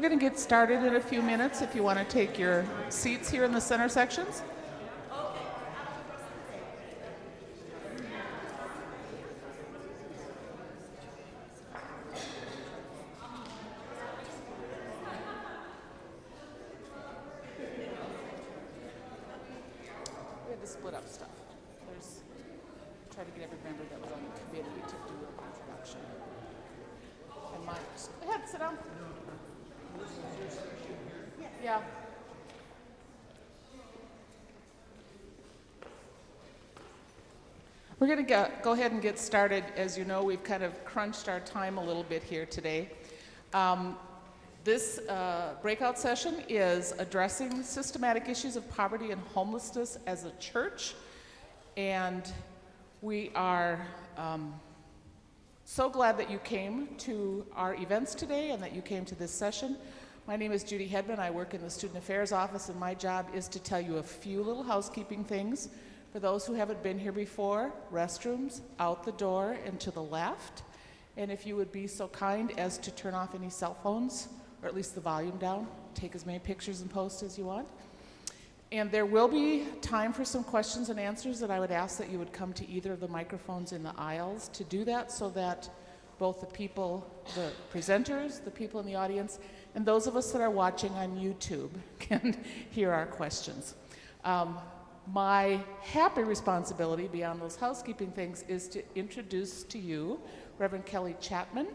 going to get started in a few minutes if you want to take your seats here in the center sections. We had to split up stuff. Try to get every member that was on the committee to do an introduction. And Mike, go ahead, sit down. Yeah. We're going to go ahead and get started. As you know, we've kind of crunched our time a little bit here today. This breakout session is addressing systematic issues of poverty and homelessness as a church. And we are so glad that you came to our events today and that you came to this session. My name is Judy Hedman. I work in the Student Affairs Office, and my job is to tell you a few little housekeeping things. For those who haven't been here before, restrooms out the door and to the left. And if you would be so kind as to turn off any cell phones, or at least the volume down, take as many pictures and posts as you want. And there will be time for some questions and answers, that I would ask that you would come to either of the microphones in the aisles to do that, so that both the people, the presenters, the people in the audience, and those of us that are watching on YouTube can hear our questions. My happy responsibility beyond those housekeeping things is to introduce to you Reverend Kelly Chapman,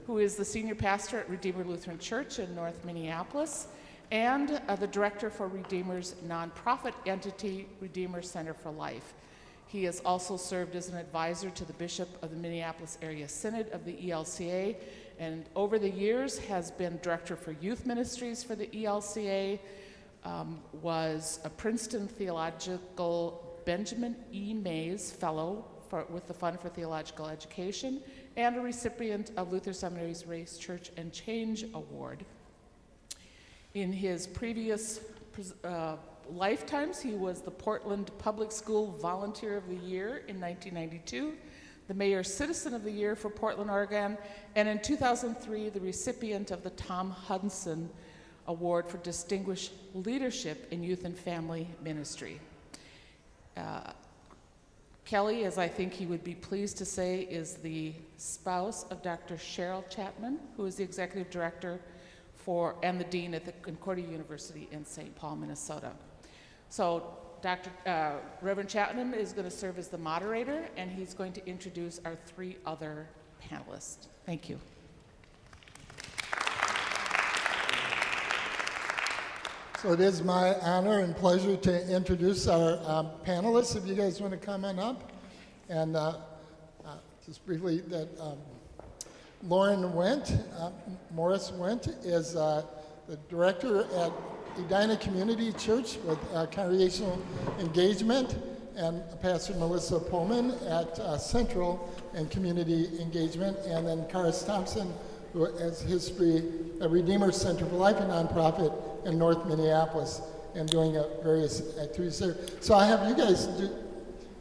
who is the senior pastor at Redeemer Lutheran Church in North Minneapolis, and the director for Redeemer's nonprofit entity, Redeemer Center for Life. He has also served as an advisor to the Bishop of the Minneapolis Area Synod of the ELCA, and over the years has been director for youth ministries for the ELCA, was a Princeton Theological Benjamin E. Mays Fellow with the Fund for Theological Education, and a recipient of Luther Seminary's Race, Church, and Change Award. In his previous lifetimes, he was the Portland Public School Volunteer of the Year in 1992, the Mayor Citizen of the Year for Portland, Oregon, and in 2003, the recipient of the Tom Hudson Award for Distinguished Leadership in Youth and Family Ministry. Kelly, as I think he would be pleased to say, is the spouse of Dr. Cheryl Chapman, who is the executive director and the dean at the Concordia University in St. Paul, Minnesota. So Reverend Chapman is going to serve as the moderator, and he's going to introduce our three other panelists. Thank you. So it is my honor and pleasure to introduce our panelists. If you guys want to come on up. And just briefly, that Lauren Morris Wendt is the director at Edina Community Church with congregational engagement, and Pastor Melissa Pullman at Central and Community Engagement, and then Karis Thompson, who has history at Redeemer Center for Life, a nonprofit in North Minneapolis, and doing various activities there. So I have you guys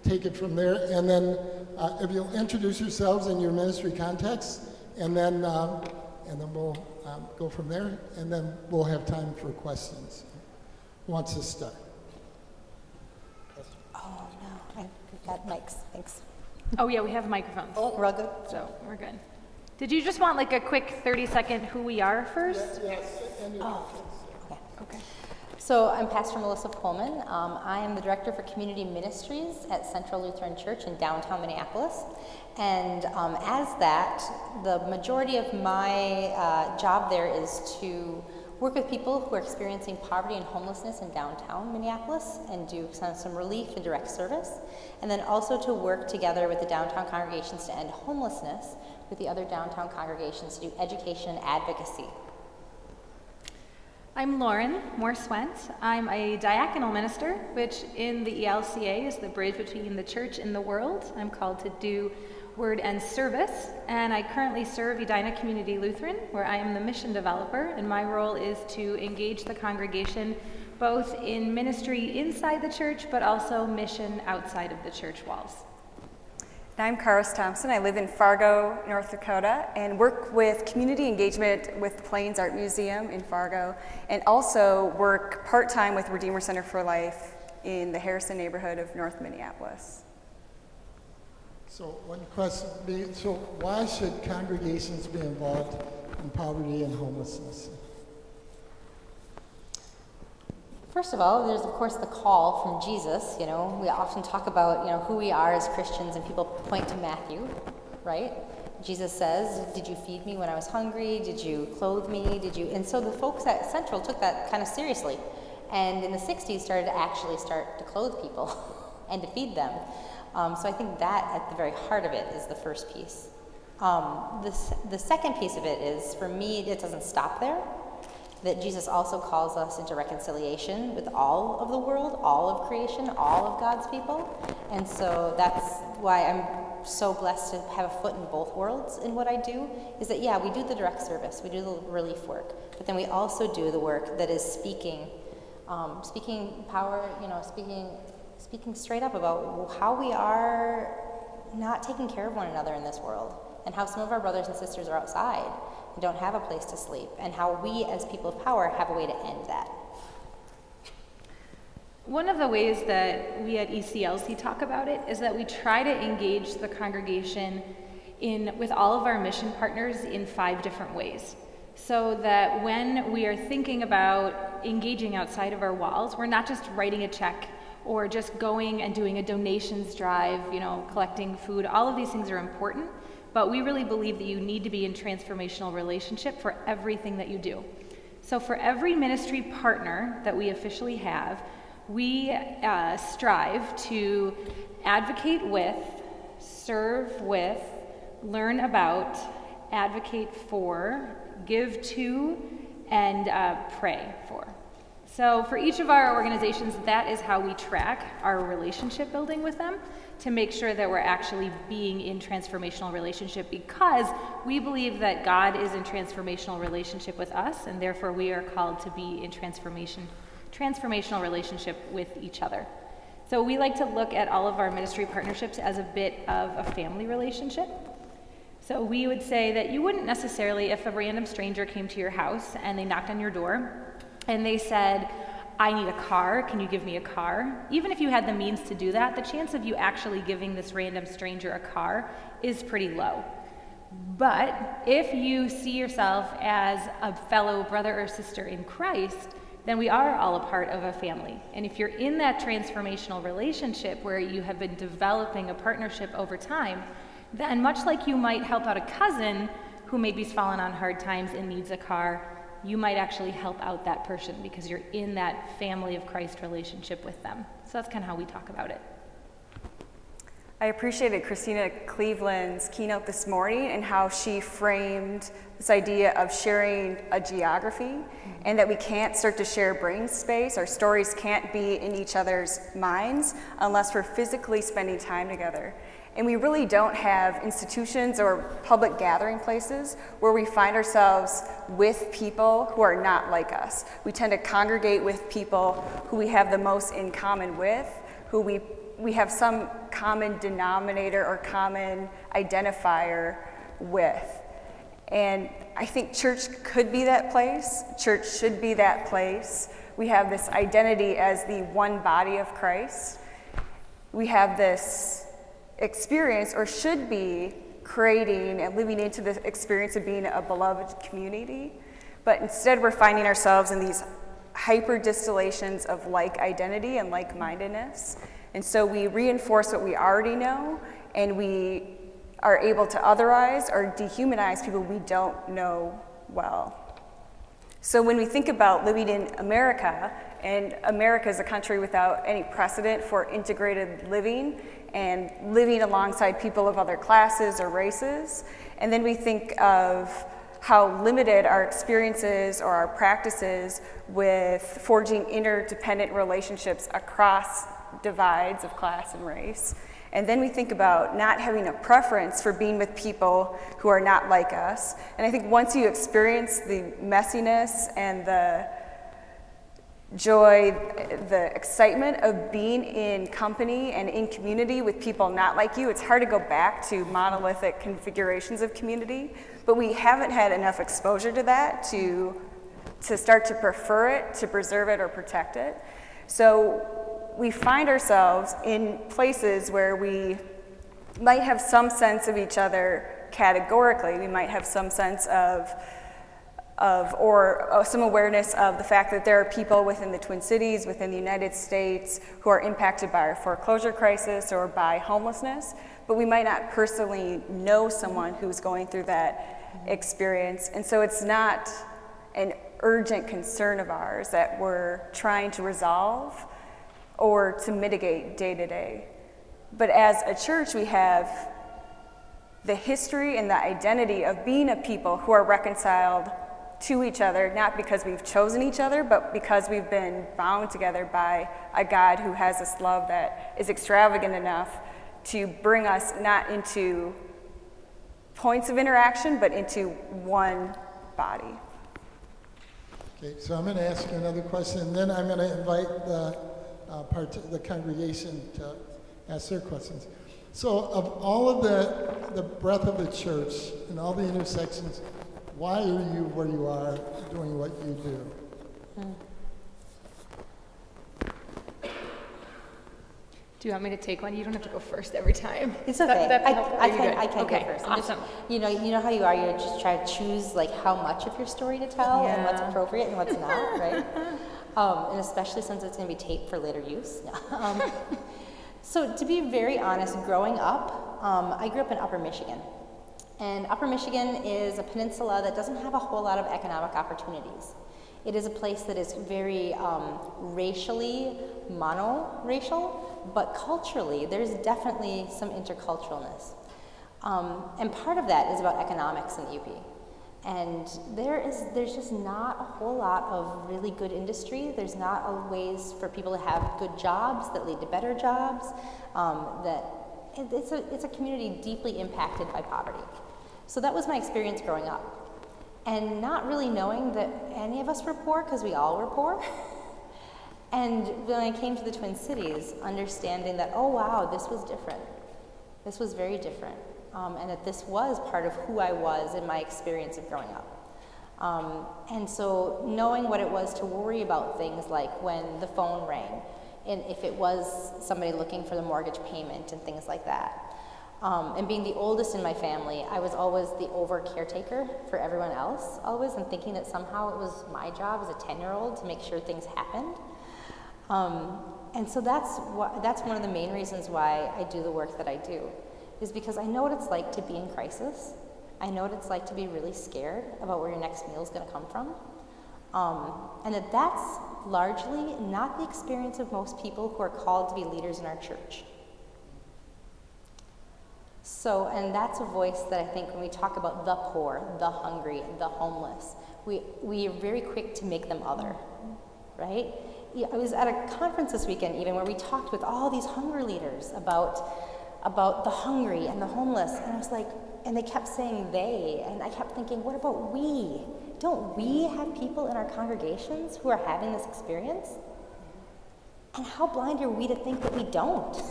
take it from there, and then if you'll introduce yourselves in your ministry context, and then we'll go from there, and then we'll have time for questions. Who wants to start? Oh, no, we've got mics, thanks. Oh, yeah, we have microphones. Oh, we're all good? So we're good. Did you just want like a quick 30-second who we are first? Yes. Okay. So I'm Pastor Melissa Pullman. I am the Director for Community Ministries at Central Lutheran Church in downtown Minneapolis. And as that, the majority of my job there is to work with people who are experiencing poverty and homelessness in downtown Minneapolis and do some relief and direct service. And then also to work together with the downtown congregations to end homelessness with the other downtown congregations to do education and advocacy. I'm Lauren Morris-Wendt. I'm a diaconal minister, which in the ELCA is the bridge between the church and the world. I'm called to do word and service, and I currently serve Edina Community Lutheran, where I am the mission developer, and my role is to engage the congregation both in ministry inside the church, but also mission outside of the church walls. I'm Karos Thompson. I live in Fargo, North Dakota, and work with community engagement with the Plains Art Museum in Fargo, and also work part-time with Redeemer Center for Life in the Harrison neighborhood of North Minneapolis. So one question would be, so why should congregations be involved in poverty and homelessness? First of all, there's of course the call from Jesus. We often talk about, who we are as Christians, and people point to Matthew, right? Jesus says, "Did you feed me when I was hungry? Did you clothe me? Did you?" And so the folks at Central took that kind of seriously, and in the '60s started to clothe people and to feed them. So I think that at the very heart of it is the first piece. The second piece of it is, for me, it doesn't stop there. That Jesus also calls us into reconciliation with all of the world, all of creation, all of God's people. And so that's why I'm so blessed to have a foot in both worlds in what I do, is that, yeah, we do the direct service, we do the relief work, but then we also do the work that is speaking power, speaking straight up about how we are not taking care of one another in this world, and how some of our brothers and sisters are outside and don't have a place to sleep, and how we as people of power have a way to end that. One of the ways that we at ECLC talk about it is that we try to engage the congregation with all of our mission partners in 5 different ways. So that when we are thinking about engaging outside of our walls, we're not just writing a check or just going and doing a donations drive, collecting food. All of these things are important, but we really believe that you need to be in transformational relationship for everything that you do. So for every ministry partner that we officially have, we strive to advocate with, serve with, learn about, advocate for, give to, and pray for. So for each of our organizations, that is how we track our relationship building with them, to make sure that we're actually being in transformational relationship, because we believe that God is in transformational relationship with us, and therefore we are called to be in transformational relationship with each other. So we like to look at all of our ministry partnerships as a bit of a family relationship. So we would say that you wouldn't necessarily, if a random stranger came to your house and they knocked on your door and they said, "I need a car, can you give me a car?" Even if you had the means to do that, the chance of you actually giving this random stranger a car is pretty low. But if you see yourself as a fellow brother or sister in Christ, then we are all a part of a family. And if you're in that transformational relationship where you have been developing a partnership over time, then much like you might help out a cousin who maybe's fallen on hard times and needs a car, you might actually help out that person because you're in that family of Christ relationship with them. So that's kind of how we talk about it. I appreciated Christina Cleveland's keynote this morning and how she framed this idea of sharing a geography, and that we can't start to share brain space. Our stories can't be in each other's minds unless we're physically spending time together. And we really don't have institutions or public gathering places where we find ourselves with people who are not like us. We tend to congregate with people who we have the most in common with, who we have some common denominator or common identifier with. And I think church could be that place. Church should be that place. We have this identity as the one body of Christ. We have this experience, or should be creating and living into the experience of being a beloved community. But instead we're finding ourselves in these hyper distillations of like identity and like-mindedness. And so we reinforce what we already know, and we are able to otherize or dehumanize people we don't know well. So when we think about living in America, and America is a country without any precedent for integrated living and living alongside people of other classes or races, and then we think of how limited our experiences or our practices with forging interdependent relationships across divides of class and race. And then we think about not having a preference for being with people who are not like us. And I think once you experience the messiness and joy, the excitement of being in company and in community with people not like you. It's hard to go back to monolithic configurations of community, but we haven't had enough exposure to that to start to prefer it, to preserve it or protect it. So we find ourselves in places where we might have some sense of each other categorically. We might have some sense of some awareness of the fact that there are people within the Twin Cities, within the United States, who are impacted by our foreclosure crisis or by homelessness, but we might not personally know someone who's going through that experience. And so it's not an urgent concern of ours that we're trying to resolve or to mitigate day to day. But as a church, we have the history and the identity of being a people who are reconciled to each other, not because we've chosen each other, but because we've been bound together by a God who has this love that is extravagant enough to bring us not into points of interaction, but into one body. Okay, so I'm going to ask you another question, and then I'm going to invite the congregation to ask their questions. So of all of the breadth of the church and all the intersections, why are you where you are doing what you do? Do you want me to take one? You don't have to go first every time. It's okay. That'd be helpful. Are you good? I can Okay, go first. awesome. You know how you are. You just try to choose like how much of your story to tell and what's Yeah. appropriate and what's not, right? And especially since it's going to be taped for later use. So to be very honest, growing up, I grew up in Upper Michigan. And Upper Michigan is a peninsula that doesn't have a whole lot of economic opportunities. It is a place that is very racially monoracial, but culturally there's definitely some interculturalness. And part of that is about economics in UP. And there's just not a whole lot of really good industry. There's not a ways for people to have good jobs that lead to better jobs. It's a community deeply impacted by poverty. So that was my experience growing up. And not really knowing that any of us were poor, because we all were poor. And when I came to the Twin Cities, understanding that, oh wow, this was different. This was very different. And that this was part of who I was in my experience of growing up. And so knowing what it was to worry about things like when the phone rang, and if it was somebody looking for the mortgage payment and things like that. And being the oldest in my family, I was always the over caretaker for everyone else, always, and thinking that somehow it was my job as a 10-year-old to make sure things happened. And so that's one of the main reasons why I do the work that I do, is because I know what it's like to be in crisis. I know what it's like to be really scared about where your next meal is going to come from. And that's largely not the experience of most people who are called to be leaders in our church. So, and that's a voice that I think when we talk about the poor, the hungry, the homeless, we are very quick to make them other, right? Yeah, I was at a conference this weekend even where we talked with all these hunger leaders about the hungry and the homeless, and I was like, and they kept saying they, and I kept thinking, what about we? Don't we have people in our congregations who are having this experience? And how blind are we to think that we don't?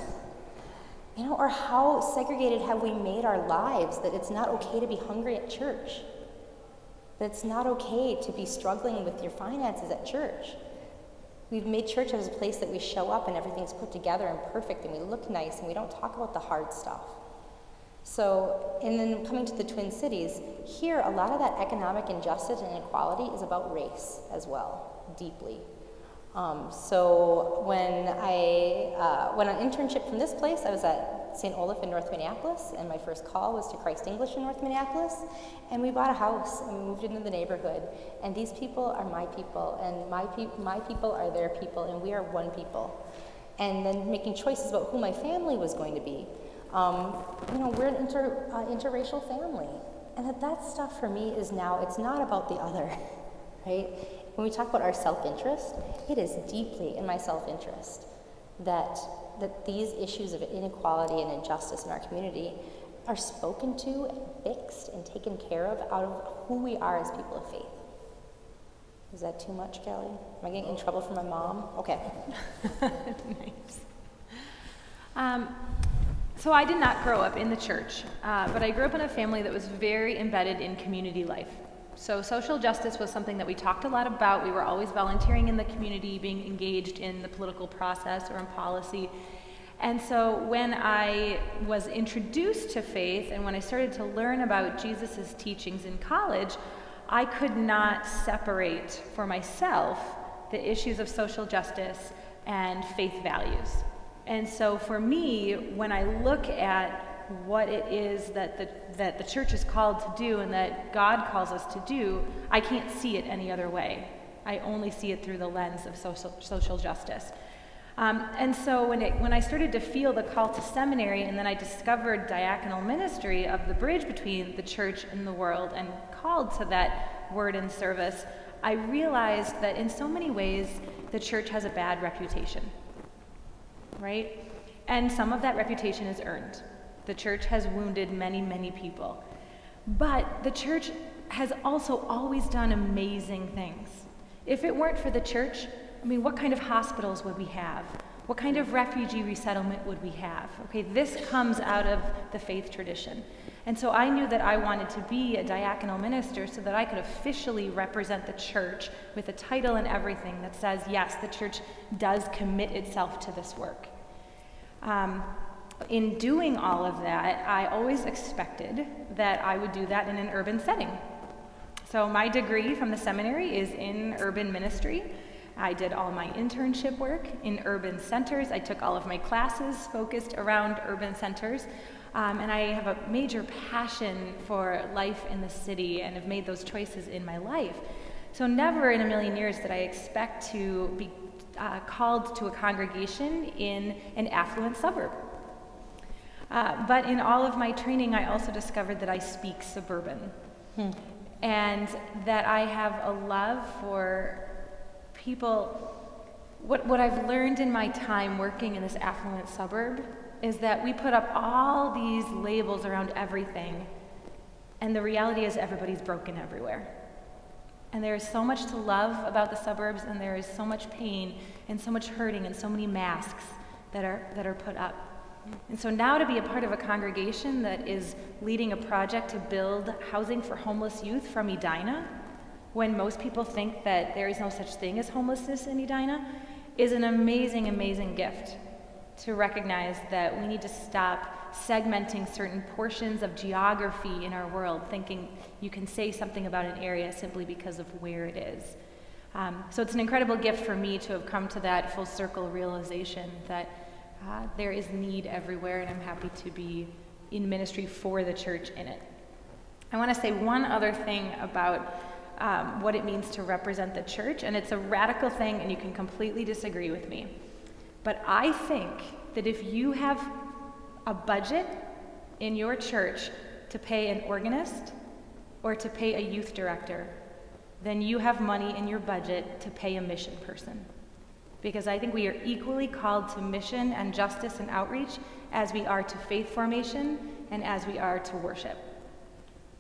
You know, or how segregated have we made our lives that it's not okay to be hungry at church? That it's not okay to be struggling with your finances at church? We've made church as a place that we show up and everything's put together and perfect and we look nice and we don't talk about the hard stuff. So, and then coming to the Twin Cities, here a lot of that economic injustice and inequality is about race as well, deeply. So when I went on internship from this place, I was at St. Olaf in North Minneapolis, and my first call was to Christ English in North Minneapolis, and we bought a house and we moved into the neighborhood, and these people are my people, and my people are their people, and we are one people. And then making choices about who my family was going to be. You know, we're an interracial family, and that stuff for me is now, it's not about the other, right? When we talk about our self-interest, it is deeply in my self-interest that these issues of inequality and injustice in our community are spoken to and fixed and taken care of out of who we are as people of faith. Is that too much, Kelly? Am I getting in trouble from my mom? Okay. Nice. So I did not grow up in the church, but I grew up in a family that was very embedded in community life. So social justice was something that we talked a lot about. We were always volunteering in the community, being engaged in the political process or in policy. And so when I was introduced to faith and when I started to learn about Jesus' teachings in college, I could not separate for myself the issues of social justice and faith values. And so for me, when I look at what it is that the church is called to do and that God calls us to do, I can't see it any other way. I only see it through the lens of social justice. And so when I started to feel the call to seminary, and then I discovered diaconal ministry of the bridge between the church and the world and called to that word and service, I realized that in so many ways the church has a bad reputation, right? And some of that reputation is earned. The church has wounded many, many people. But the church has also always done amazing things. If it weren't for the church, I mean, what kind of hospitals would we have? What kind of refugee resettlement would we have? Okay, this comes out of the faith tradition. And so I knew that I wanted to be a diaconal minister so that I could officially represent the church with a title and everything that says, yes, the church does commit itself to this work. In doing all of that, I always expected that I would do that in an urban setting. So my degree from the seminary is in urban ministry. I did all my internship work in urban centers. I took all of my classes focused around urban centers. And I have a major passion for life in the city and have made those choices in my life. So never in a million years did I expect to be called to a congregation in an affluent suburb. But in all of my training, I also discovered that I speak suburban. And that I have a love for people. What I've learned in my time working in this affluent suburb is that we put up all these labels around everything, and the reality is everybody's broken everywhere. And there is so much to love about the suburbs, and there is so much pain and so much hurting and so many masks that are put up. And so now to be a part of a congregation that is leading a project to build housing for homeless youth from Edina, when most people think that there is no such thing as homelessness in Edina, is an amazing, amazing gift to recognize that we need to stop segmenting certain portions of geography in our world, thinking you can say something about an area simply because of where it is. So it's an incredible gift for me to have come to that full circle realization that there is need everywhere, and I'm happy to be in ministry for the church in it. I want to say one other thing about what it means to represent the church, and it's a radical thing, and you can completely disagree with me. But I think that if you have a budget in your church to pay an organist or to pay a youth director, then you have money in your budget to pay a mission person. Because I think we are equally called to mission and justice and outreach as we are to faith formation and as we are to worship.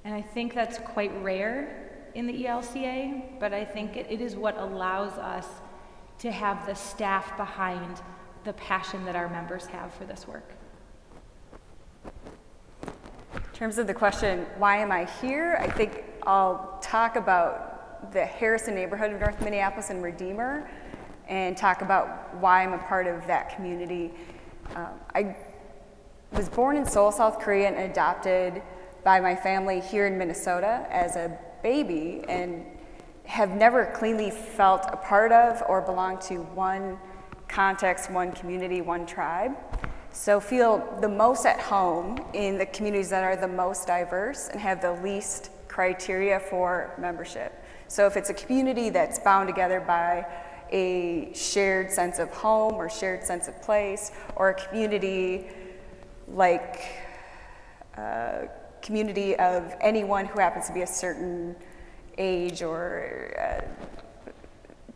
And I think that's quite rare in the ELCA, but I think it is what allows us to have the staff behind the passion that our members have for this work. In terms of the question, why am I here? I think I'll talk about the Harrison neighborhood of North Minneapolis and Redeemer, and talk about why I'm a part of that community. I was born in Seoul, South Korea, and adopted by my family here in Minnesota as a baby, and have never cleanly felt a part of or belonged to one context, one community, one tribe. So feel the most at home in the communities that are the most diverse and have the least criteria for membership. So if it's a community that's bound together by a shared sense of home or shared sense of place, or a community like community of anyone who happens to be a certain age or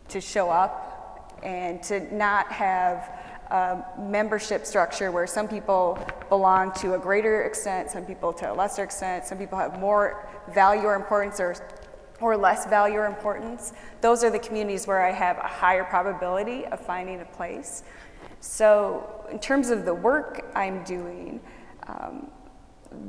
to show up, and to not have a membership structure where some people belong to a greater extent, some people to a lesser extent, some people have more value or importance or or less value or importance, those are the communities where I have a higher probability of finding a place. So in terms of the work I'm doing,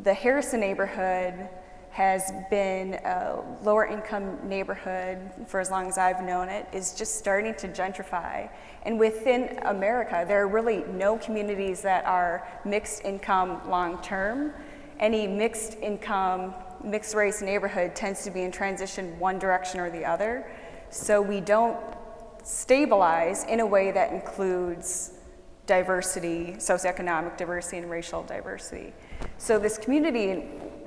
the Harrison neighborhood has been a lower income neighborhood for as long as I've known it, is just starting to gentrify. And within America, there are really no communities that are mixed income long term. Any mixed income, mixed race neighborhood tends to be in transition one direction or the other. So we don't stabilize in a way that includes diversity, socioeconomic diversity, and racial diversity. So this community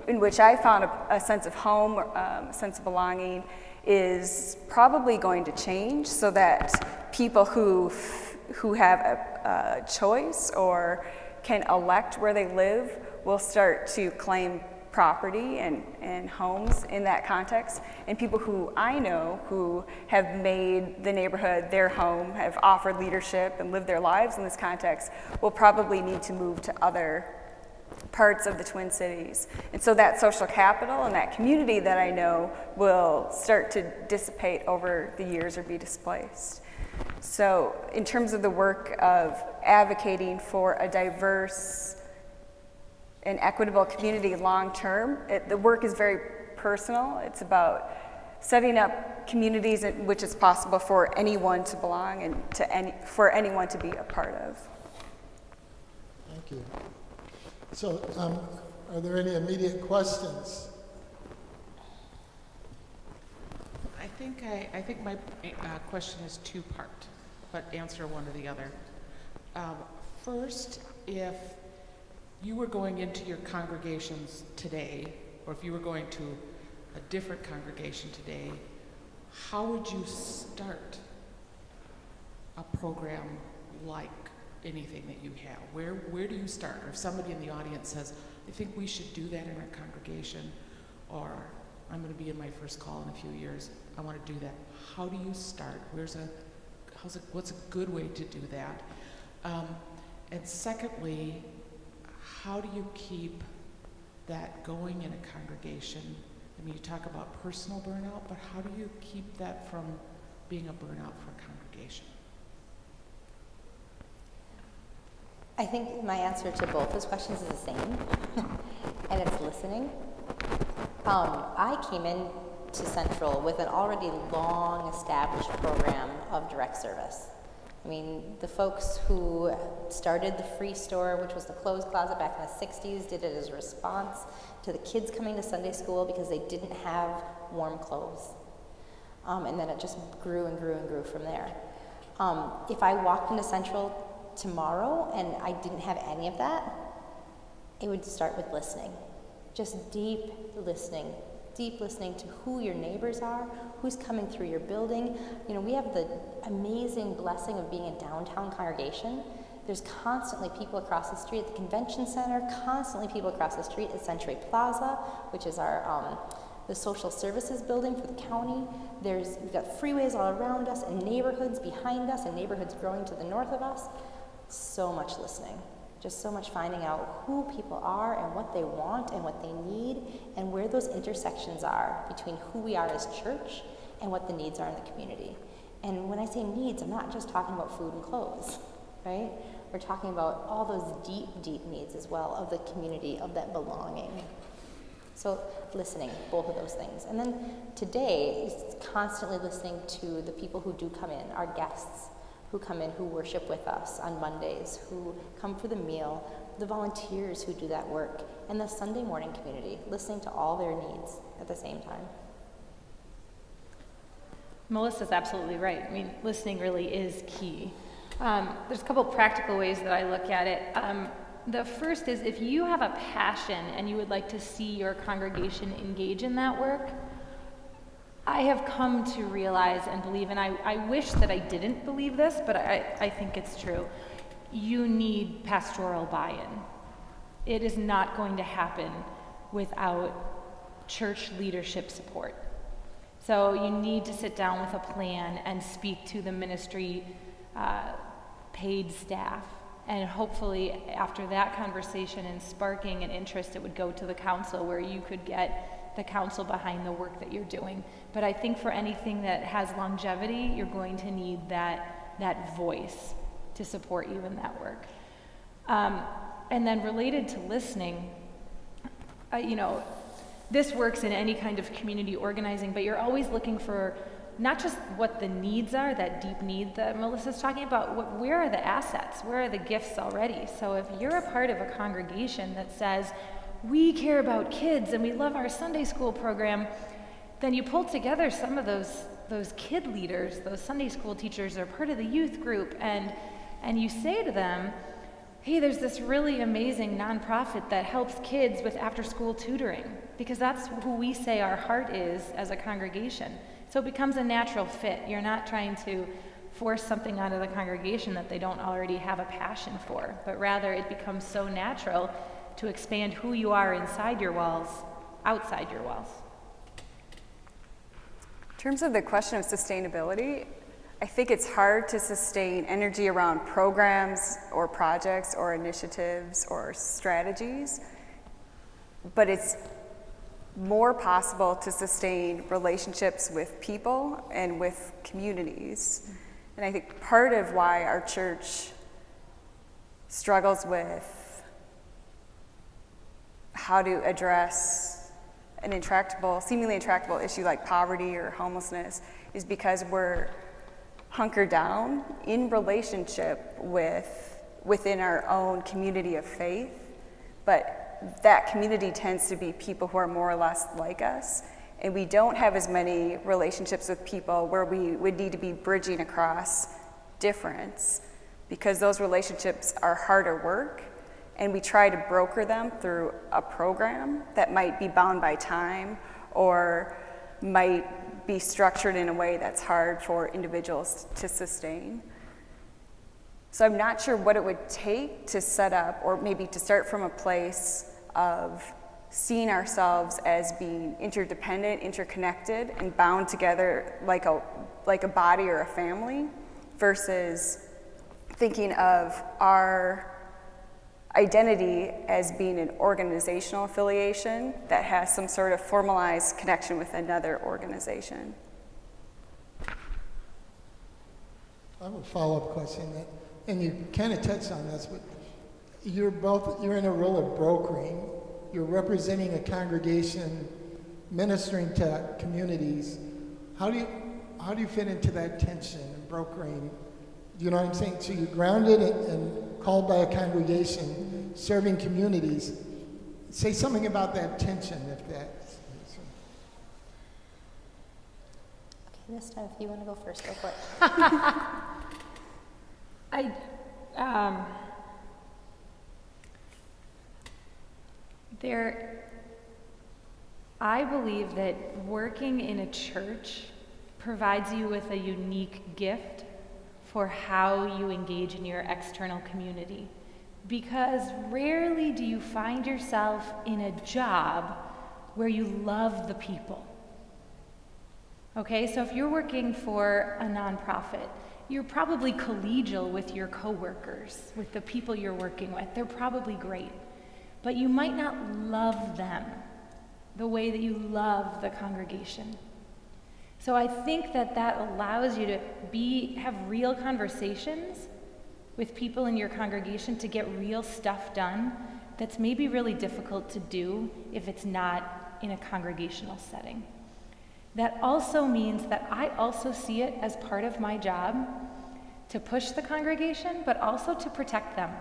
in which I found a sense of home, a sense of belonging, is probably going to change so that people who have a choice or can elect where they live will start to claim property and homes in that context. And people who I know who have made the neighborhood their home, have offered leadership and lived their lives in this context, will probably need to move to other parts of the Twin Cities. And so that social capital and that community that I know will start to dissipate over the years or be displaced. So in terms of the work of advocating for a diverse and equitable community long term, the work is very personal. It's about setting up communities in which it's possible for anyone to belong and for anyone to be a part of. Thank you. So, are there any immediate questions? I think my question is two-part, but answer one or the other. First, if you were going into your congregations today, or if you were going to a different congregation today, how would you start a program like anything that you have? Where do you start? Or if somebody in the audience says, I think we should do that in our congregation, or I'm going to be in my first call in a few years, I want to do that. How do you start? What's a good way to do that? And secondly, how do you keep that going in a congregation? I mean, you talk about personal burnout, but how do you keep that from being a burnout for a congregation? I think my answer to both those questions is the same, and it's listening. I came in to Central with an already long established program of direct service. I mean, the folks who started the Free Store, which was the clothes closet back in the 60s, did it as a response to the kids coming to Sunday school because they didn't have warm clothes. And then it just grew and grew and grew from there. If I walked into Central tomorrow and I didn't have any of that, it would start with listening. Just deep listening to who your neighbors are, who's coming through your building. You know, we have the amazing blessing of being a downtown congregation. There's constantly people across the street at the convention center, constantly people across the street at Century Plaza, which is our the social services building for the county. We've got freeways all around us and neighborhoods behind us and neighborhoods growing to the north of us. So much listening. Just so much finding out who people are and what they want and what they need and where those intersections are between who we are as church and what the needs are in the community. And when I say needs, I'm not just talking about food and clothes, right? We're talking about all those deep, deep needs as well of the community, of that belonging. So listening, both of those things. And then today is constantly listening to the people who do come in, our guests, who come in, who worship with us on Mondays, who come for the meal, the volunteers who do that work, and the Sunday morning community, listening to all their needs at the same time. Melissa's absolutely right. I mean, listening really is key. There's a couple practical ways that I look at it. The first is if you have a passion and you would like to see your congregation engage in that work, I have come to realize and believe, and I wish that I didn't believe this, but I think it's true. You need pastoral buy-in. It is not going to happen without church leadership support. So you need to sit down with a plan and speak to the ministry paid staff. And hopefully after that conversation and sparking an interest, it would go to the council where you could get the counsel behind the work that you're doing. But I think for anything that has longevity, you're going to need that voice to support you in that work. And then related to listening, this works in any kind of community organizing, but you're always looking for not just what the needs are, that deep need that Melissa's talking about, where are the assets, where are the gifts already? So if you're a part of a congregation that says, we care about kids and we love our Sunday school program, then you pull together some of those kid leaders, those Sunday school teachers are part of the youth group, and you say to them, hey, there's this really amazing nonprofit that helps kids with after-school tutoring, because that's who we say our heart is as a congregation. So it becomes a natural fit. You're not trying to force something out of the congregation that they don't already have a passion for, but rather it becomes so natural to expand who you are inside your walls, outside your walls. In terms of the question of sustainability, I think it's hard to sustain energy around programs or projects or initiatives or strategies, but it's more possible to sustain relationships with people and with communities. And I think part of why our church struggles with how to address an seemingly intractable issue like poverty or homelessness is because we're hunkered down in relationship within our own community of faith, but that community tends to be people who are more or less like us, and we don't have as many relationships with people where we would need to be bridging across difference, because those relationships are harder work, and we try to broker them through a program that might be bound by time or might be structured in a way that's hard for individuals to sustain. So I'm not sure what it would take to set up, or maybe to start from a place of seeing ourselves as being interdependent, interconnected, and bound together like a body or a family, versus thinking of our identity as being an organizational affiliation that has some sort of formalized connection with another organization. I have a follow-up question, and you kind of touched on this, but you're in a role of brokering. You're representing a congregation, ministering to communities. How do you fit into that tension and brokering? You know what I'm saying? So you're grounded and called by a congregation, serving communities. Say something about that tension, if that's. Okay, this time if you want to go first, go for it. I believe that working in a church provides you with a unique gift for how you engage in your external community, because rarely do you find yourself in a job where you love the people. Okay, so if you're working for a nonprofit, you're probably collegial with your coworkers, with the people you're working with. They're probably great, but you might not love them the way that you love the congregation. So I think that allows you to have real conversations with people in your congregation to get real stuff done that's maybe really difficult to do if it's not in a congregational setting. That also means that I also see it as part of my job to push the congregation, but also to protect them.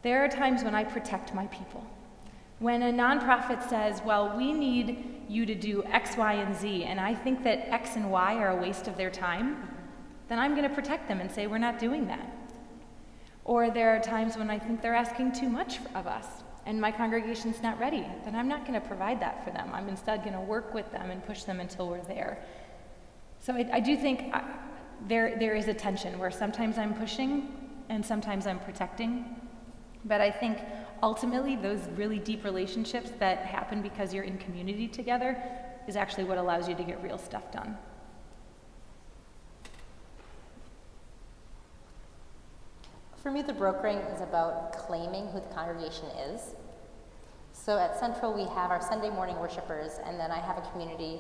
There are times when I protect my people. When a nonprofit says, well, we need you to do X, Y, and Z, and I think that X and Y are a waste of their time, then I'm going to protect them and say, we're not doing that. Or there are times when I think they're asking too much of us, and my congregation's not ready, then I'm not going to provide that for them. I'm instead going to work with them and push them until we're there. So I do think there is a tension where sometimes I'm pushing and sometimes I'm protecting. But I think ultimately those really deep relationships that happen because you're in community together is actually what allows you to get real stuff done. For me, the brokering is about claiming who the congregation is. So at Central, we have our Sunday morning worshipers, and then I have a community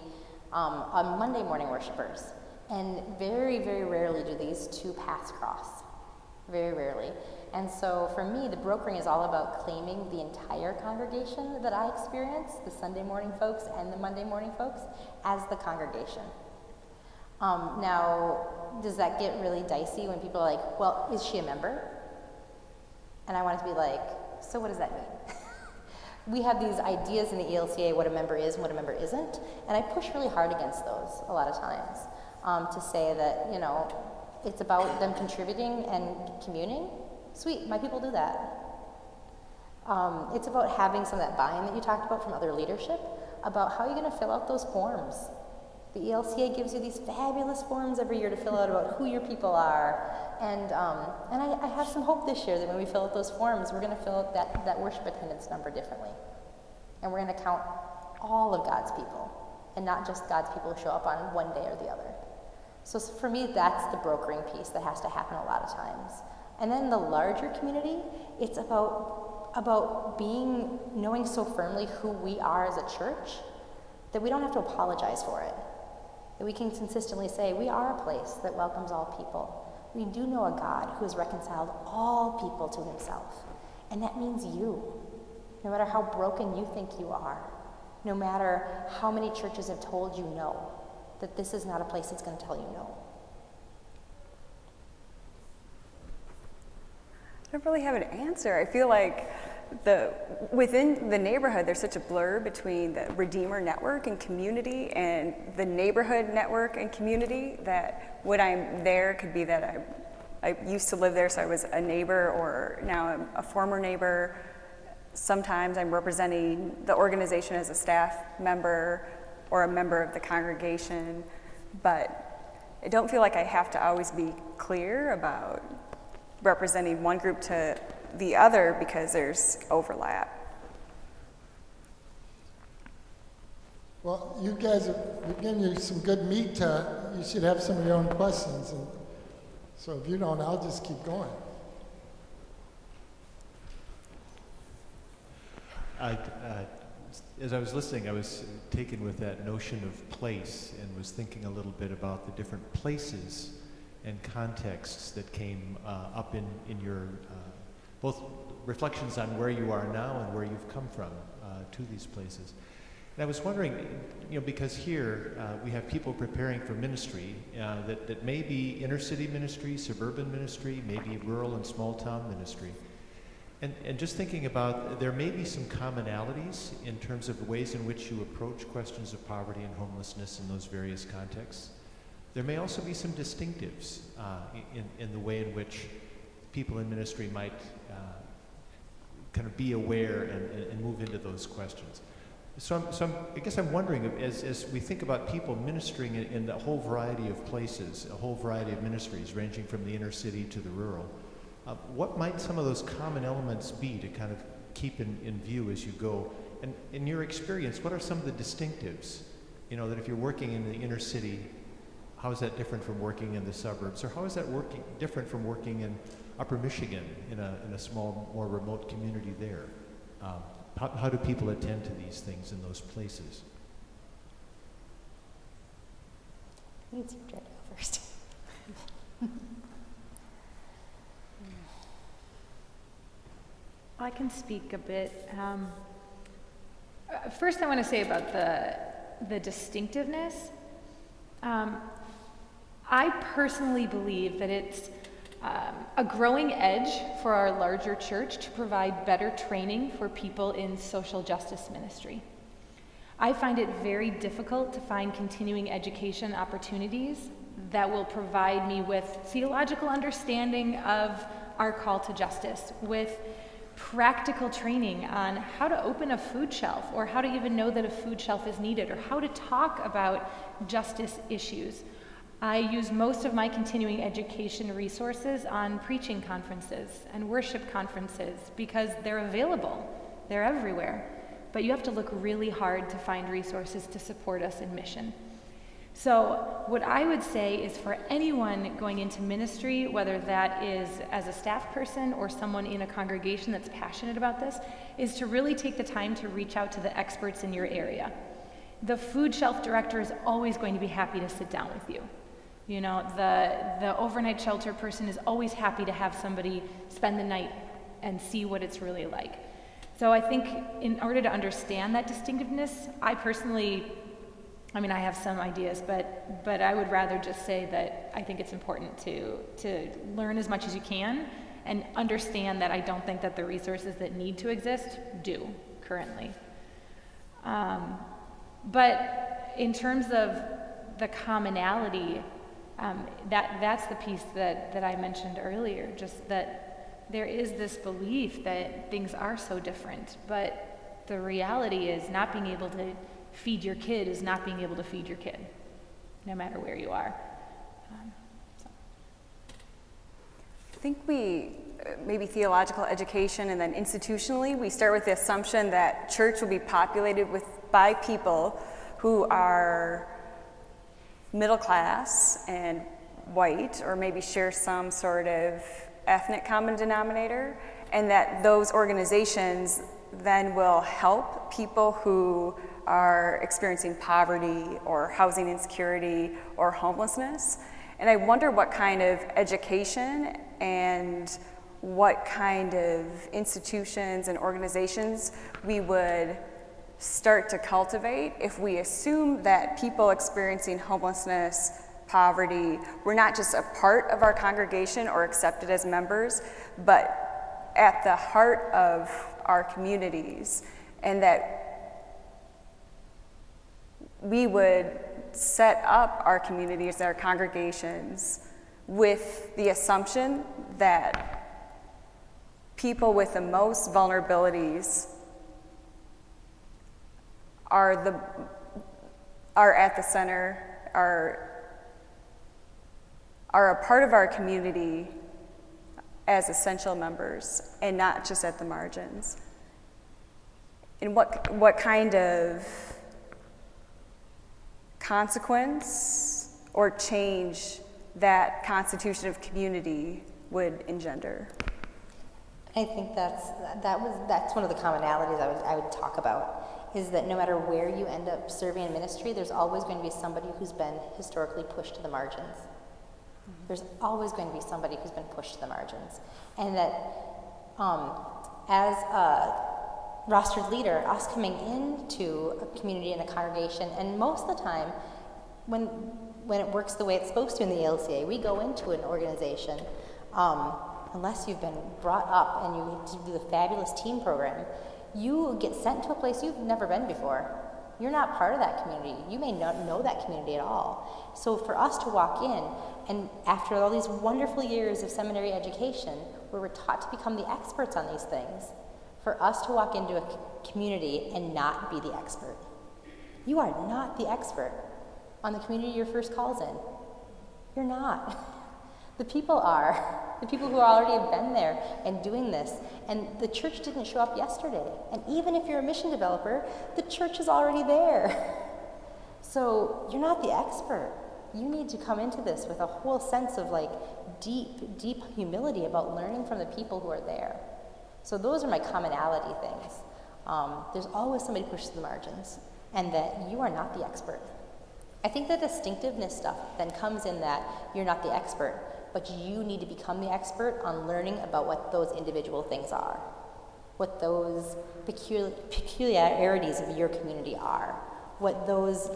on Monday morning worshipers. And very, very rarely do these two paths cross. Very rarely. And so for me, the brokering is all about claiming the entire congregation that I experience, the Sunday morning folks and the Monday morning folks, as the congregation. Now, does that get really dicey when people are like, well, is she a member? And I want it to be like, so what does that mean? We have these ideas in the ELCA what a member is and what a member isn't, and I push really hard against those a lot of times to say that, you know, it's about them contributing and communing. Sweet, my people do that. It's about having some of that buy-in that you talked about from other leadership, about how you're going to fill out those forms. The ELCA gives you these fabulous forms every year to fill out about who your people are. And I have some hope this year that when we fill out those forms, we're going to fill out that worship attendance number differently. And we're going to count all of God's people, and not just God's people who show up on one day or the other. So for me, that's the brokering piece that has to happen a lot of times. And then the larger community, it's about knowing so firmly who we are as a church that we don't have to apologize for it. That we can consistently say, we are a place that welcomes all people. We do know a God who has reconciled all people to himself. And that means you. No matter how broken you think you are, no matter how many churches have told you no, that this is not a place that's going to tell you no. I don't really have an answer. I feel like within the neighborhood, there's such a blur between the Redeemer network and community and the neighborhood network and community that when I'm there could be that I used to live there, so I was a neighbor, or now I'm a former neighbor. Sometimes I'm representing the organization as a staff member or a member of the congregation, but I don't feel like I have to always be clear about representing one group to the other because there's overlap. Well, you guys have given you some good meat. You should have some of your own questions. And so if you don't, I'll just keep going. As I was listening, I was taken with that notion of place and was thinking a little bit about the different places and contexts that came up in your both reflections on where you are now and where you've come from to these places. And I was wondering, you know, because here we have people preparing for ministry that may be inner city ministry, suburban ministry, maybe rural and small town ministry. And just thinking about, there may be some commonalities in terms of the ways in which you approach questions of poverty and homelessness in those various contexts. There may also be some distinctives in the way in which people in ministry might kind of be aware and move into those questions. So I guess I'm wondering, as we think about people ministering in a whole variety of places, a whole variety of ministries, ranging from the inner city to the rural, what might some of those common elements be to kind of keep in view as you go? And in your experience, what are some of the distinctives? You know, that if you're working in the inner city, how is that different from working in the suburbs? Or how is that different from working in Upper Michigan, in a small, more remote community there? How do people attend to these things in those places? You can try to go first. I can speak a bit. First, I want to say about the distinctiveness. I personally believe that it's a growing edge for our larger church to provide better training for people in social justice ministry. I find it very difficult to find continuing education opportunities that will provide me with theological understanding of our call to justice, with practical training on how to open a food shelf, or how to even know that a food shelf is needed, or how to talk about justice issues. I use most of my continuing education resources on preaching conferences and worship conferences because they're available. They're everywhere. But you have to look really hard to find resources to support us in mission. So what I would say is for anyone going into ministry, whether that is as a staff person or someone in a congregation that's passionate about this, is to really take the time to reach out to the experts in your area. The food shelf director is always going to be happy to sit down with you. You know, the overnight shelter person is always happy to have somebody spend the night and see what it's really like. So I think in order to understand that distinctiveness, I have some ideas, but I would rather just say that I think it's important to learn as much as you can and understand that I don't think that the resources that need to exist do currently. But in terms of the commonality, that's the piece that I mentioned earlier, just that there is this belief that things are so different, but the reality is not being able to feed your kid is not being able to feed your kid, no matter where you are. I think maybe theological education and then institutionally, we start with the assumption that church will be populated by people who are middle class and white, or maybe share some sort of ethnic common denominator, and that those organizations then will help people who are experiencing poverty or housing insecurity or homelessness. And I wonder what kind of education and what kind of institutions and organizations we would start to cultivate if we assume that people experiencing homelessness, poverty, were not just a part of our congregation or accepted as members, but at the heart of our communities, and that we would set up our communities, our congregations, with the assumption that people with the most vulnerabilities are at the center, are a part of our community as essential members and not just at the margins. And what kind of consequence or change that constitution of community would engender? I think that's one of the commonalities I would talk about, is that no matter where you end up serving in ministry, there's always going to be somebody who's been historically pushed to the margins. There's always going to be somebody who's been pushed to the margins. And that as a rostered leader, us coming into a community and a congregation, and most of the time, when it works the way it's supposed to in the ALCA, we go into an organization, unless you've been brought up and you do the fabulous team program, you get sent to a place you've never been before. You're not part of that community. You may not know that community at all. So for us to walk in, and after all these wonderful years of seminary education, where we're taught to become the experts on these things, for us to walk into a community and not be the expert. You are not the expert on the community your first call's in. You're not. The people are. The people who already have been there and doing this. And the church didn't show up yesterday. And even if you're a mission developer, the church is already there. So you're not the expert. You need to come into this with a whole sense of deep, deep humility about learning from the people who are there. So those are my commonality things. There's always somebody pushed to the margins, and that you are not the expert. I think the distinctiveness stuff then comes in that you're not the expert, but you need to become the expert on learning about what those individual things are, what those peculiarities of your community are, what those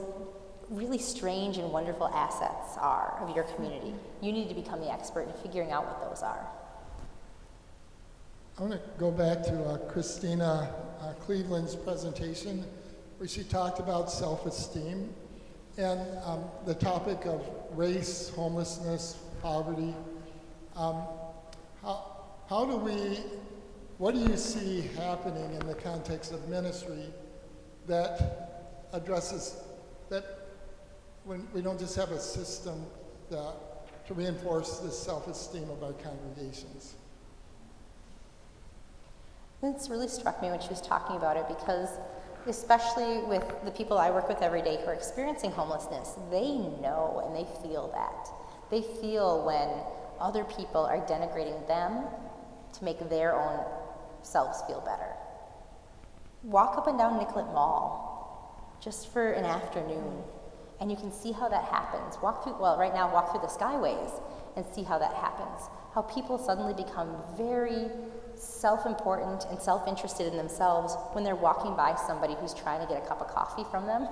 really strange and wonderful assets are of your community. You need to become the expert in figuring out what those are. I want to go back to Christina Cleveland's presentation, where she talked about self-esteem and the topic of race, homelessness, poverty. What do you see happening in the context of ministry that addresses that, when we don't just have a system to reinforce this self-esteem of our congregations? It's really struck me when she was talking about it, because especially with the people I work with every day who are experiencing homelessness. They know and they feel that. They feel when other people are denigrating them to make their own selves feel better. Walk up and down Nicollet Mall just for an afternoon, and you can see how that happens. Walk through the Skyways and see how that happens. How people suddenly become very self-important and self-interested in themselves when they're walking by somebody who's trying to get a cup of coffee from them.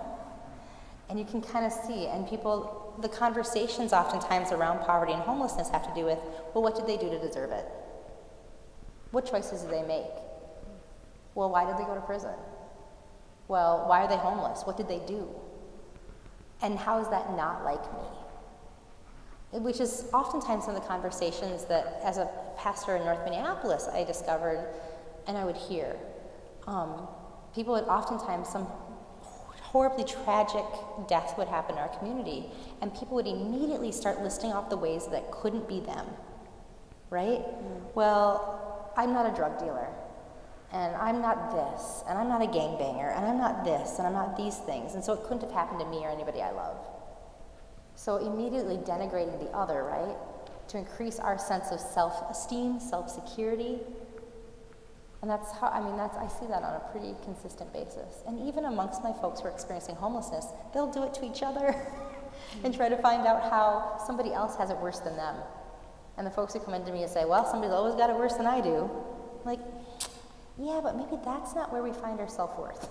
And you can kind of see, and people, the conversations oftentimes around poverty and homelessness have to do with, well, what did they do to deserve it? What choices did they make? Well, why did they go to prison? Well, why are they homeless? What did they do? And how is that not like me? Which is oftentimes some of the conversations that, as a pastor in North Minneapolis, I discovered and I would hear. People would oftentimes, some horribly tragic death would happen in our community, and people would immediately start listing off the ways that couldn't be them, right? Well, I'm not a drug dealer, and I'm not this, and I'm not a gangbanger, and I'm not this, and I'm not these things, and so it couldn't have happened to me or anybody I love. So immediately denigrating the other, right? To increase our sense of self-esteem, self-security. And that's how, I see that on a pretty consistent basis. And even amongst my folks who are experiencing homelessness, they'll do it to each other and try to find out how somebody else has it worse than them. And the folks who come into me and say, well, somebody's always got it worse than I do. I'm like, yeah, but maybe that's not where we find our self-worth.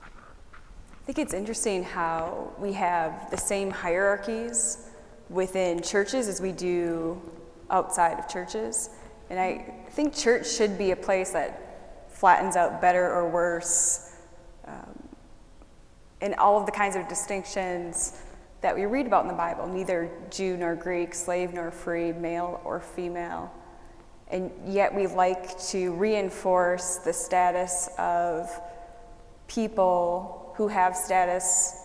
I think it's interesting how we have the same hierarchies within churches as we do outside of churches. And I think church should be a place that flattens out better or worse in all of the kinds of distinctions that we read about in the Bible, neither Jew nor Greek, slave nor free, male or female. And yet we like to reinforce the status of people who have status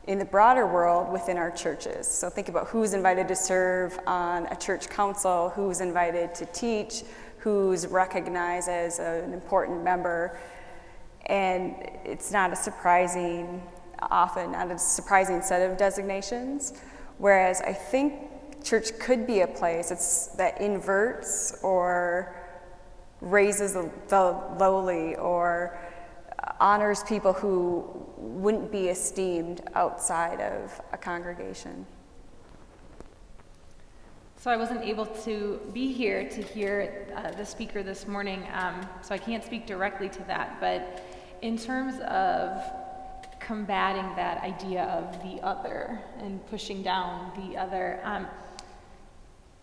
in the broader world within our churches. So think about who's invited to serve on a church council, who's invited to teach, who's recognized as an important member. And it's not a surprising set of designations. Whereas I think church could be a place that inverts or raises the lowly or honors people who wouldn't be esteemed outside of a congregation. So I wasn't able to be here to hear the speaker this morning, so I can't speak directly to that. But in terms of combating that idea of the other and pushing down the other,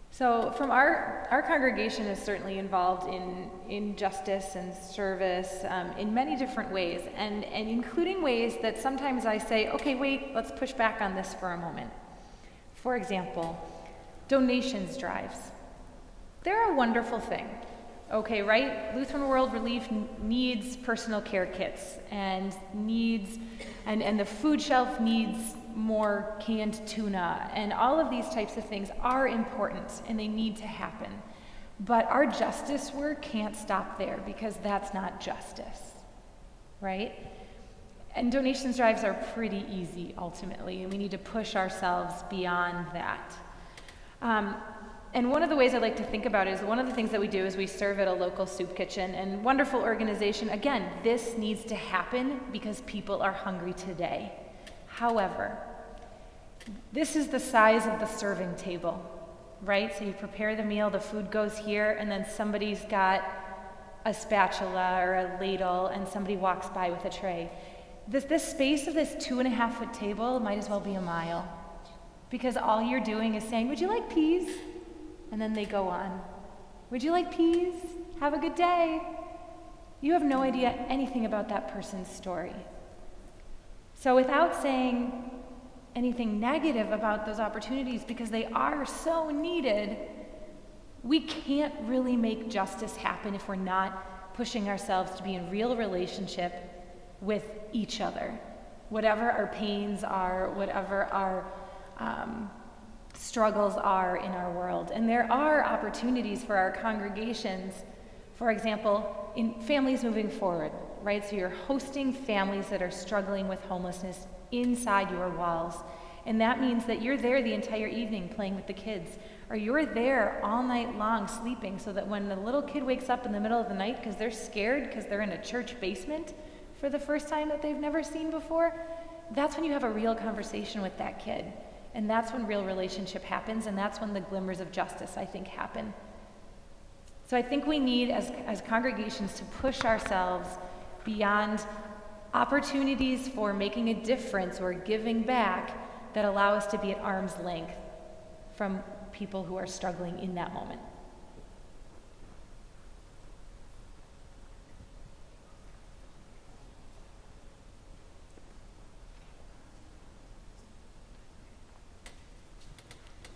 so from our congregation is certainly involved in justice and service in many different ways, and including ways that sometimes I say, okay, wait, let's push back on this for a moment. For example, donations drives. They're a wonderful thing, okay, right? Lutheran World Relief needs personal care kits and the food shelf needs more canned tuna, and all of these types of things are important and they need to happen. But our justice work can't stop there, because that's not justice, right? And donations drives are pretty easy ultimately, and we need to push ourselves beyond that. And one of the ways I like to think about it is one of the things that we do is we serve at a local soup kitchen, and wonderful organization. Again, this needs to happen because people are hungry today. However, this is the size of the serving table, right? So you prepare the meal, the food goes here, and then somebody's got a spatula or a ladle, and somebody walks by with a tray. This space of this 2.5-foot table might as well be a mile, because all you're doing is saying, would you like peas? And then they go on. Would you like peas? Have a good day. You have no idea anything about that person's story. So without saying anything negative about those opportunities, because they are so needed, we can't really make justice happen if we're not pushing ourselves to be in real relationship with each other. Whatever our pains are, whatever our struggles are in our world. And there are opportunities for our congregations For example, in families moving forward, right? So you're hosting families that are struggling with homelessness inside your walls. And that means that you're there the entire evening playing with the kids, or you're there all night long sleeping so that when the little kid wakes up in the middle of the night because they're scared because they're in a church basement for the first time that they've never seen before, that's when you have a real conversation with that kid. And that's when real relationship happens, and that's when the glimmers of justice, I think, happen. So I think we need, as congregations, to push ourselves beyond opportunities for making a difference or giving back that allow us to be at arm's length from people who are struggling in that moment.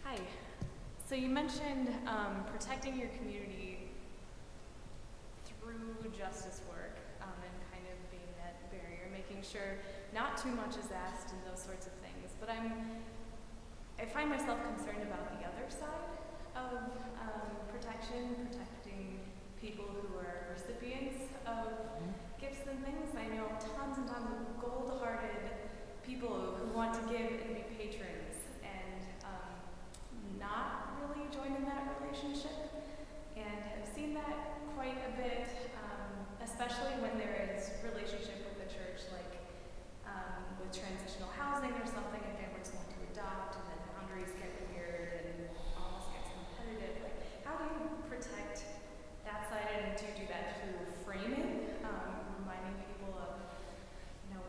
Hi. So you mentioned protecting your community through justice work and kind of being that barrier, making sure not too much is asked and those sorts of things. But I find myself concerned about the other side of protecting people who are recipients of gifts and things. I know tons and tons of gold-hearted people who want to give and be patrons and not really join in that relationship, and have seen that quite a bit, especially when there is relationship with the church, like with transitional housing or something, and families want to adopt, and then boundaries get weird and almost gets competitive. Like, how do you protect that side, and do you do that through framing, reminding people of,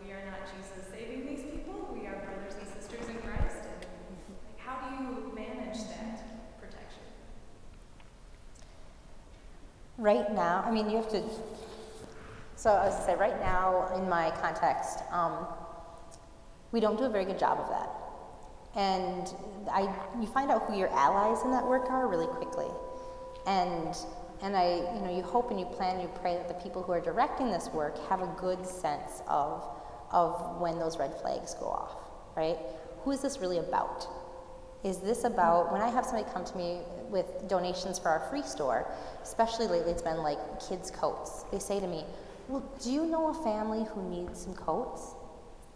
we are not Jesus saving these people, we are brothers and sisters in Christ, and like, how do you manage that protection? Right now, you have to, so I was going to say, right now in my context, we don't do a very good job of that. And you find out who your allies in that work are really quickly. And you hope and you plan and you pray that the people who are directing this work have a good sense of when those red flags go off, right? Who is this really about? Is this about, when I have somebody come to me with donations for our free store, especially lately it's been like kids' coats. They say to me, well, do you know a family who needs some coats?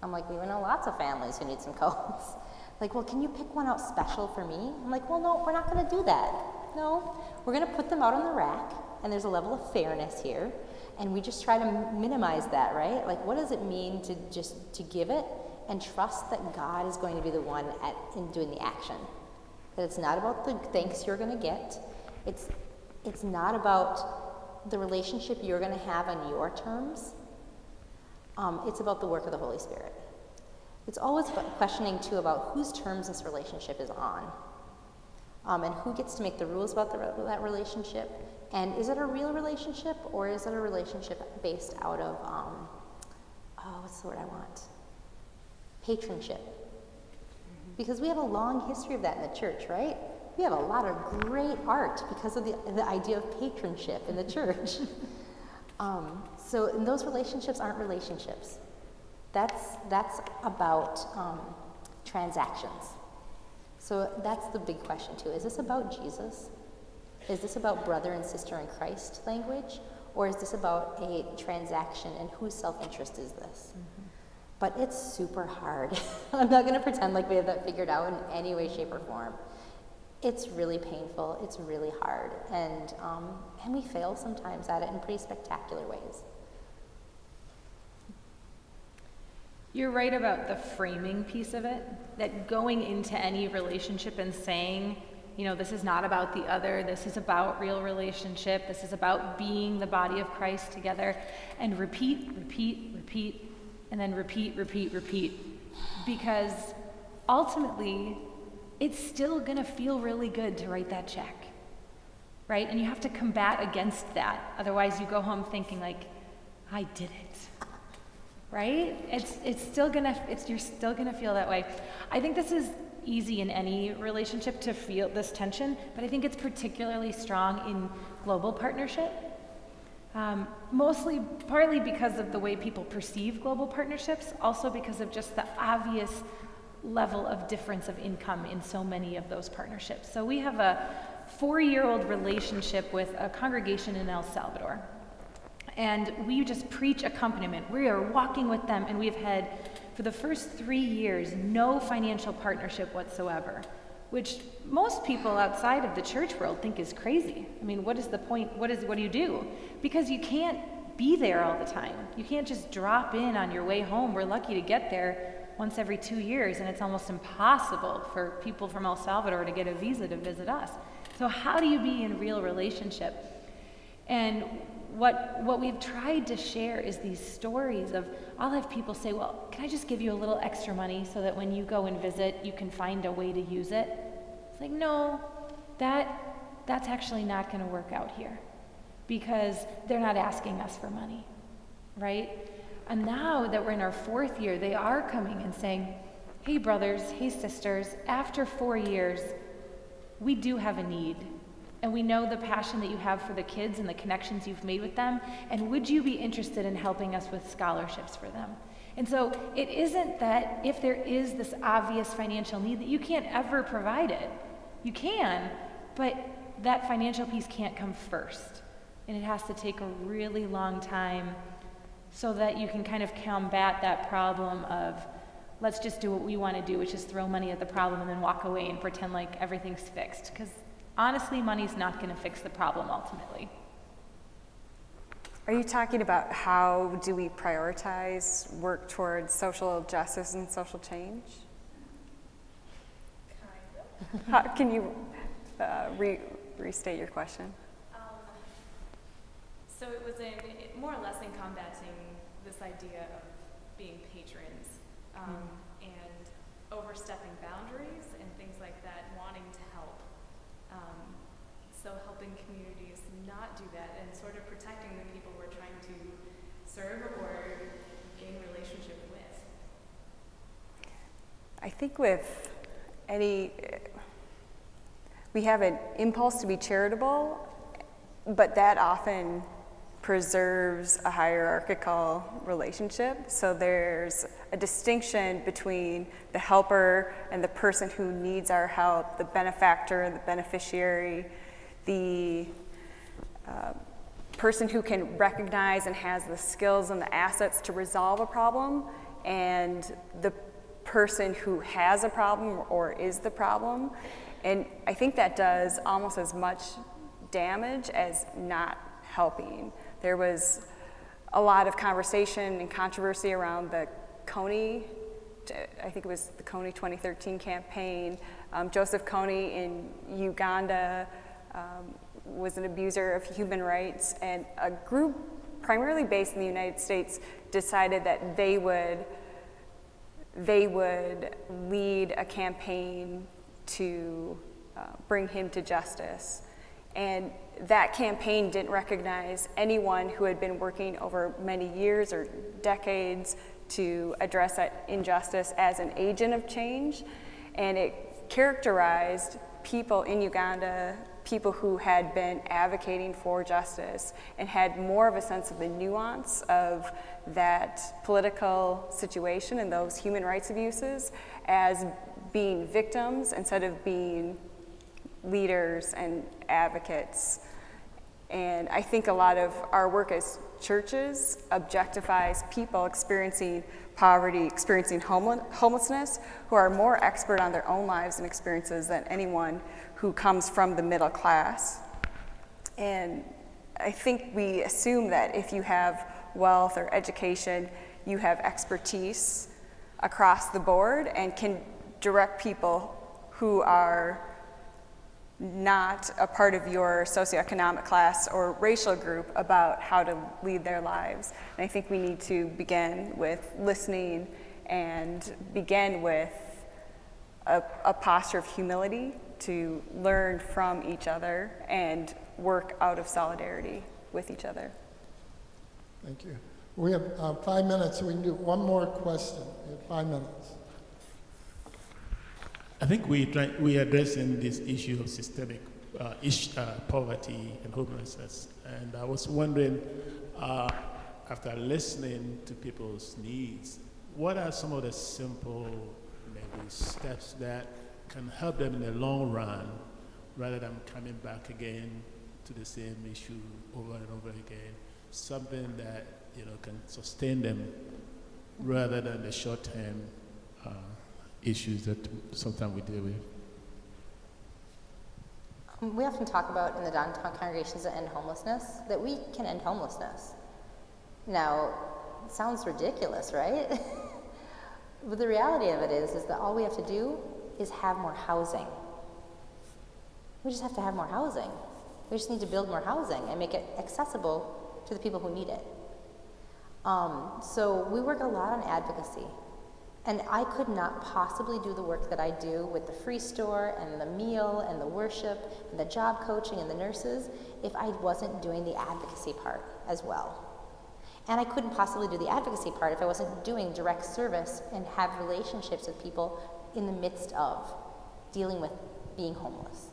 I'm like, we know lots of families who need some coats. Like, well, can you pick one out special for me? I'm like, well, no, we're not going to do that. No, we're going to put them out on the rack, and there's a level of fairness here, and we just try to minimize that, right? Like, what does it mean to give it and trust that God is going to be the one in doing the action? That it's not about the thanks you're going to get. It's not about the relationship you're going to have on your terms. It's about the work of the Holy Spirit. It's always questioning, too, about whose terms this relationship is on, and who gets to make the rules about that relationship, and is it a real relationship, or is it a relationship based out of, what's the word I want? Patronship. Because we have a long history of that in the church, right? We have a lot of great art because of the idea of patronship in the church. So and those relationships aren't relationships. That's about transactions. So that's the big question too. Is this about Jesus? Is this about brother and sister in Christ language? Or is this about a transaction, and whose self-interest is this? Mm-hmm. But it's super hard. I'm not going to pretend like we have that figured out in any way, shape, or form. It's really painful. It's really hard. And we fail sometimes at it in pretty spectacular ways. You're right about the framing piece of it, that going into any relationship and saying, this is not about the other, this is about real relationship, this is about being the body of Christ together, and repeat, and then repeat, because ultimately, it's still gonna feel really good to write that check, right? And you have to combat against that, otherwise you go home thinking like, I did it. Right? You're still gonna feel that way. I think this is easy in any relationship to feel this tension, but I think it's particularly strong in global partnership. Partly because of the way people perceive global partnerships, also because of just the obvious level of difference of income in so many of those partnerships. So we have a 4-year-old relationship with a congregation in El Salvador. And we just preach accompaniment. We are walking with them, and we've had, for the first 3 years, no financial partnership whatsoever, which most people outside of the church world think is crazy. I mean, what is the point? What do you do? Because you can't be there all the time. You can't just drop in on your way home. We're lucky to get there once every 2 years, and it's almost impossible for people from El Salvador to get a visa to visit us. So how do you be in real relationship? And what we've tried to share is these stories of, I'll have people say, well, can I just give you a little extra money so that when you go and visit, you can find a way to use it? It's like, no, that's actually not going to work out here, because they're not asking us for money, right? And now that we're in our 4th year, they are coming and saying, hey brothers, hey sisters, after 4 years, we do have a need. And we know the passion that you have for the kids and the connections you've made with them. And would you be interested in helping us with scholarships for them? And so it isn't that if there is this obvious financial need that you can't ever provide it. You can, but that financial piece can't come first. And it has to take a really long time so that you can kind of combat that problem of, let's just do what we want to do, which is throw money at the problem and then walk away and pretend like everything's fixed. Because honestly, money's not going to fix the problem ultimately. Are you talking about how do we prioritize work towards social justice and social change? How, can you restate your question? So it was more or less in combating this idea of being patrons and overstepping boundaries and things like that, wanting to help. So helping communities not do that and sort of protecting the people we're trying to serve or gain relationship with. I think with we have an impulse to be charitable, but that often preserves a hierarchical relationship. So there's a distinction between the helper and the person who needs our help, the benefactor and the beneficiary, the person who can recognize and has the skills and the assets to resolve a problem, and the person who has a problem or is the problem. And I think that does almost as much damage as not helping. There was a lot of conversation and controversy around the Kony, I think it was the Kony 2013 campaign. Joseph Kony in Uganda was an abuser of human rights, and a group primarily based in the United States decided that they would lead a campaign to bring him to justice. And that campaign didn't recognize anyone who had been working over many years or decades to address that injustice as an agent of change. And it characterized people in Uganda, people who had been advocating for justice and had more of a sense of the nuance of that political situation and those human rights abuses as being victims instead of being leaders and advocates. And I think a lot of our work as churches objectifies people experiencing poverty, experiencing homelessness, who are more expert on their own lives and experiences than anyone who comes from the middle class. And I think we assume that if you have wealth or education, you have expertise across the board and can direct people who are not a part of your socioeconomic class or racial group about how to lead their lives. And I think we need to begin with listening and begin with a posture of humility to learn from each other and work out of solidarity with each other. Thank you. We have 5 minutes, so we can do one more question. We have 5 minutes. I think we are addressing this issue of systemic poverty and homelessness. And I was wondering, after listening to people's needs, what are some of the simple maybe steps that can help them in the long run rather than coming back again to the same issue over and over again, something that can sustain them rather than the short-term issues that sometimes we deal with. We often talk about in the downtown congregations that end homelessness, that we can end homelessness. Now, it sounds ridiculous, right? But the reality of it is that all we have to do is have more housing. We just have to have more housing. We just need to build more housing and make it accessible to the people who need it. So we work a lot on advocacy. And I could not possibly do the work that I do with the free store and the meal and the worship and the job coaching and the nurses if I wasn't doing the advocacy part as well. And I couldn't possibly do the advocacy part if I wasn't doing direct service and have relationships with people in the midst of dealing with being homeless.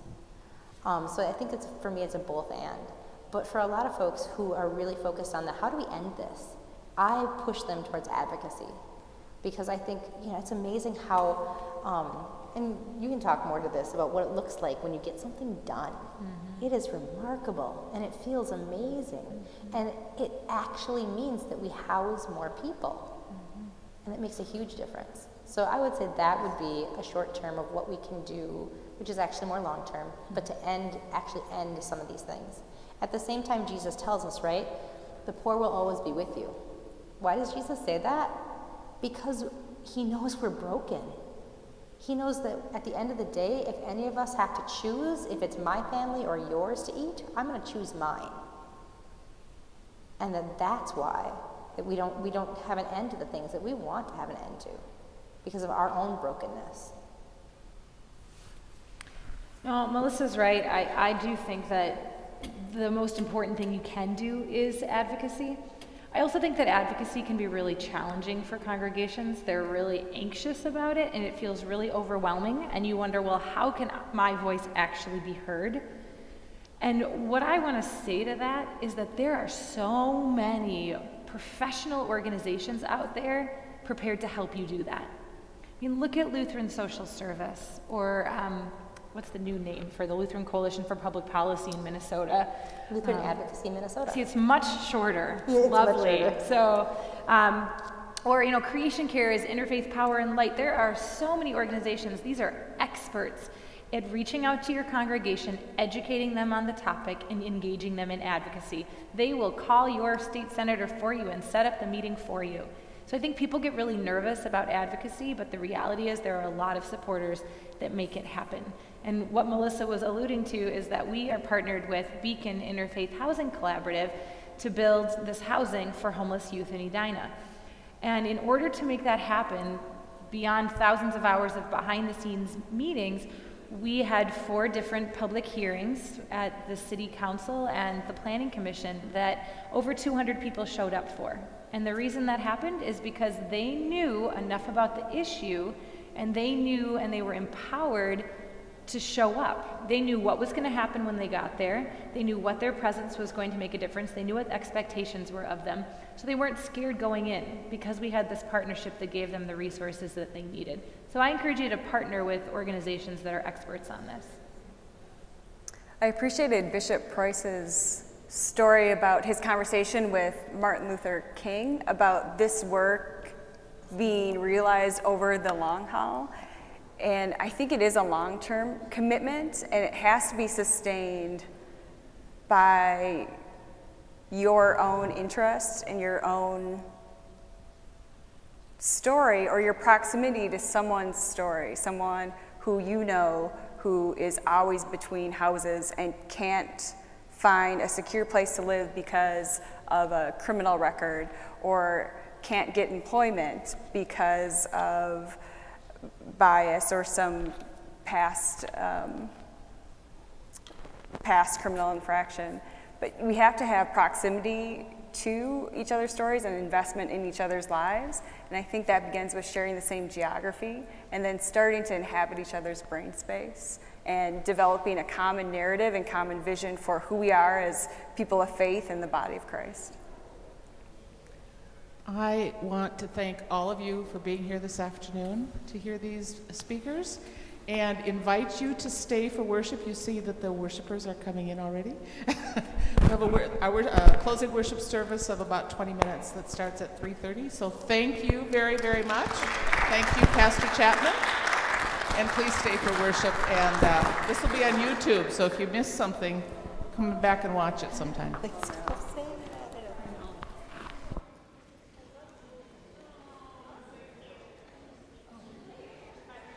So I think for me it's a both and. But for a lot of folks who are really focused on how do we end this, I push them towards advocacy. Because I think, it's amazing how, and you can talk more to this about what it looks like when you get something done. Mm-hmm. It is remarkable, and it feels amazing. Mm-hmm. And it actually means that we house more people. Mm-hmm. And it makes a huge difference. So I would say that would be a short term of what we can do, which is actually more long term, but to actually end some of these things. At the same time, Jesus tells us, right, the poor will always be with you. Why does Jesus say that? Because he knows we're broken. He knows that at the end of the day, if any of us have to choose, if it's my family or yours to eat, I'm going to choose mine. And that's why that we don't have an end to the things that we want to have an end to, because of our own brokenness. No, Melissa's right. I do think that the most important thing you can do is advocacy. I also think that advocacy can be really challenging for congregations. They're really anxious about it, and it feels really overwhelming, and you wonder, well, how can my voice actually be heard? And what I want to say to that is that there are so many professional organizations out there prepared to help you do that. I mean, look at Lutheran Social Service, or what's the new name for the Lutheran Coalition for Public Policy in Minnesota? Lutheran Advocacy Minnesota. See, it's much shorter. Yeah, it's lovely. much shorter. So, or Creation Care is Interfaith Power and Light. There are so many organizations. These are experts at reaching out to your congregation, educating them on the topic, and engaging them in advocacy. They will call your state senator for you and set up the meeting for you. So I think people get really nervous about advocacy, but the reality is there are a lot of supporters that make it happen. And what Melissa was alluding to is that we are partnered with Beacon Interfaith Housing Collaborative to build this housing for homeless youth in Edina. And in order to make that happen, beyond thousands of hours of behind-the-scenes meetings, we had 4 different public hearings at the City Council and the Planning Commission that over 200 people showed up for. And the reason that happened is because they knew enough about the issue, and they knew and they were empowered to show up. They knew what was going to happen when they got there. They knew what their presence was going to make a difference. They knew what the expectations were of them. So they weren't scared going in because we had this partnership that gave them the resources that they needed. So I encourage you to partner with organizations that are experts on this. I appreciated Bishop Price's story about his conversation with Martin Luther King about this work being realized over the long haul. And I think it is a long-term commitment, and it has to be sustained by your own interest and your own story, or your proximity to someone's story, someone who you know who is always between houses and can't find a secure place to live because of a criminal record, or can't get employment because of bias or some past criminal infraction. But we have to have proximity to each other's stories and investment in each other's lives. And I think that begins with sharing the same geography and then starting to inhabit each other's brain space and developing a common narrative and common vision for who we are as people of faith in the body of Christ. I want to thank all of you for being here this afternoon to hear these speakers. and invite you to stay for worship. You see that the worshipers are coming in already. We have our closing worship service of about 20 minutes that starts at 3:30. So thank you very, very much. Thank you, Pastor Chapman. And please stay for worship. And this will be on YouTube, so if you missed something, come back and watch it sometime. Thanks.